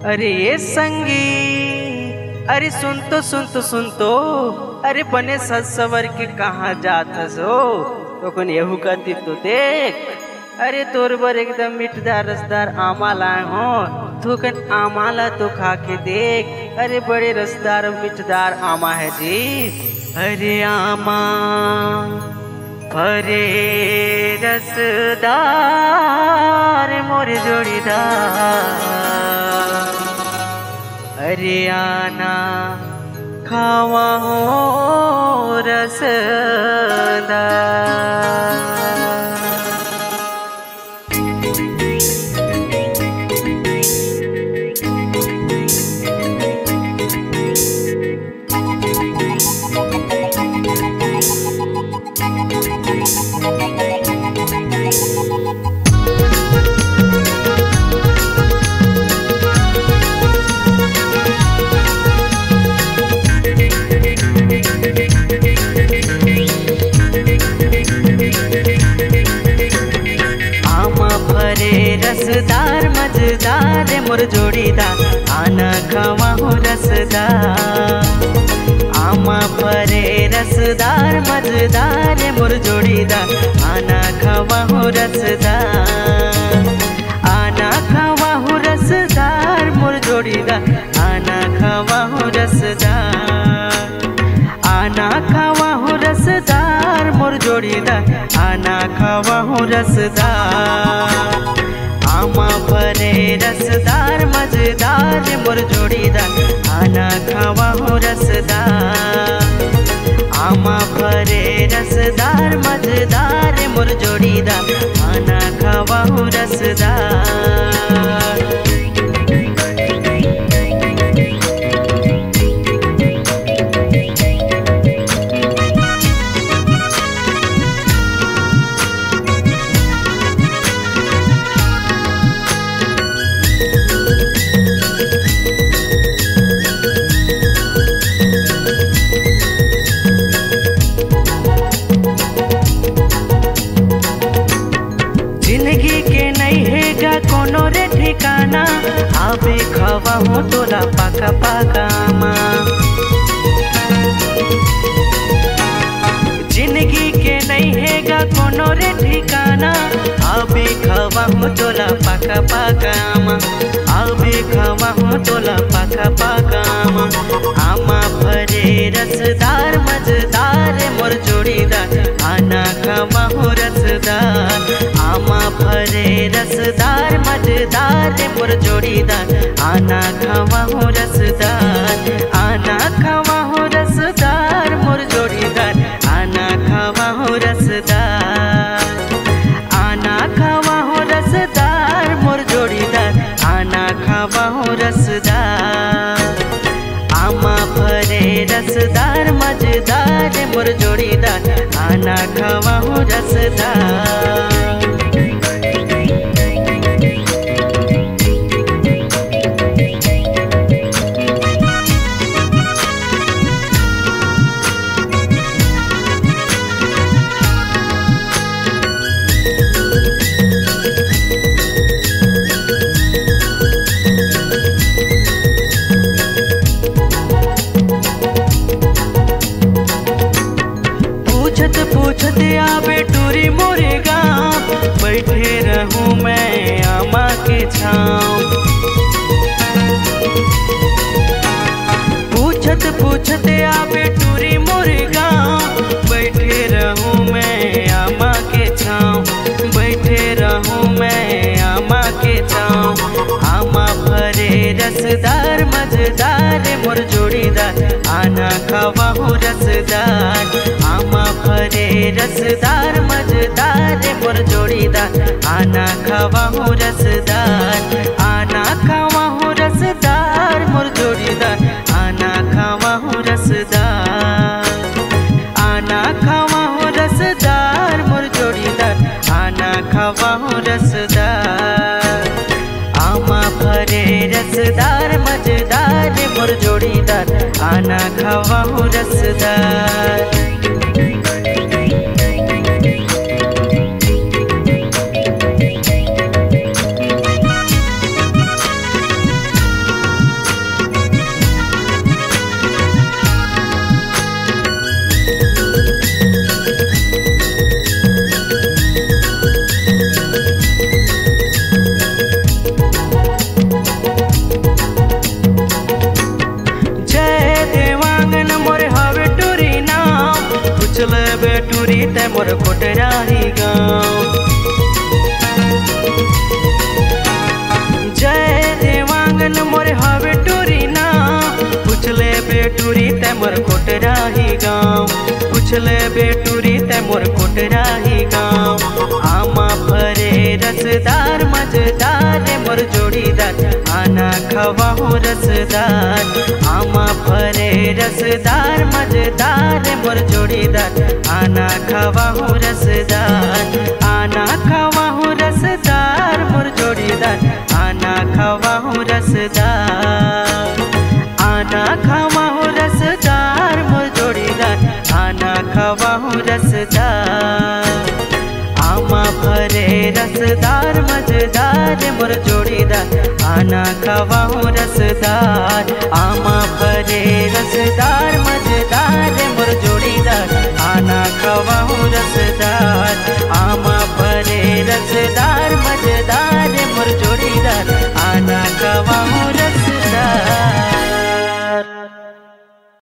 अरे ये संगी, अरे सुन तो, अरे बने सवर के कहाँ जात हो तो कौन येहू कहती तो देख। अरे तोर बर एकदम मीठदार रसदार आमा लाए हो, तू कन आमाला तो खा के देख। अरे बड़े रसदार मीठदार आमा है जी। अरे आमा अरे रसदार मोर जोड़ीदार, अरे आना खावा हो रसदार। रसदार मजेदार मोर जोड़ीदार, आना खावा हो रसदार। आमा परे रसदार मजेदार मोर जोड़ीदार, आना खावा हो रसदार। आना खावा हो रसदार मोर जोड़ीदार, आना खावा हो रसदार। आना खावा हो रसदार मोर जोड़ीदार, आना खावा हो रसदार। आमा परे रसदार मजेदार मोर जोड़ीदार, आना खावा हो रसदार। आमा परे रसदार मजेदार मोर जोड़ीदार, आना खावा हो रसदार। जिंदगी के नहीं हैगा कोनो रे ठिकाना, आबे खवा हो तोला पाका पाका आमा। जिंदगी के नहीं हैगा कोनो रे ठिकाना, आबे खवा हो तोला पाका पाका आमा। आबे खवा हो तोला पाका पाका आमा। आमा भरे रसदार मजेदार मोर जोड़ीदार, आना खावा हो रसदार। आमा भरे रसदार मजेदार मोर जोड़ीदार, आना खावा हो रसदार। आना खावा हो रसदार मोर जोड़ीदार, आना खावा हो रसदार। आना खावा हो रसदार मोर जोड़ीदार, आना खावा हो रसदार। आमा भरे रसदार मजेदार मोर जोड़ीदार, आना खावा हो रसदार। पूछत आबे टूरी मोरे गाँव, बैठे रहूं मैं आमा के छाँव। पूछत आबे टूरी मोरे गाँव, बैठे रहूं मैं आमा के छाँव। बैठे रहूं मैं आमा के छाँव। आमा भरे रसदार मजेदार मोर जोड़ीदार, आना खावा हो रसदार। आमा भरे रसदार मजेदार मोर जोड़ीदार, आना खावा हो रसदार। आना खावा हो रसदार मोर जोड़ीदार, आना खावा हो रसदार। आना खावा हो रसदार मोर जोड़ीदार, आना खावा हो रसदार। आमा भरे रसदार मजेदार मोर जोड़ीदार, आना खावा हो रसदार। बेटूरी ते मोर कोटराही गाँव, पूछले बेटूरी ते मोर कोटराही गाँव। आमा फरे रसदार मजेदार रे मोर जोड़ीदार, आना खवाहूँ रसदार। आमा फरे रसदार मजेदार रे मोर जोड़ीदार, आना खवाहूँ रसदार। आना खवाहूँ रसदार मोर जोड़ीदार, आना खवाहूँ रसदार। आना खवाहूँ रसदार मोर जोड़ीदार, आना खवाहूँ रसदार। आमा फरे रसदार मजेदार मोर जोड़ीदार, आना खवाहूँ रसदार। आमा फरे रसदार मजेदार मोर जोड़ीदार, आना खवाहूँ रसदार। आमा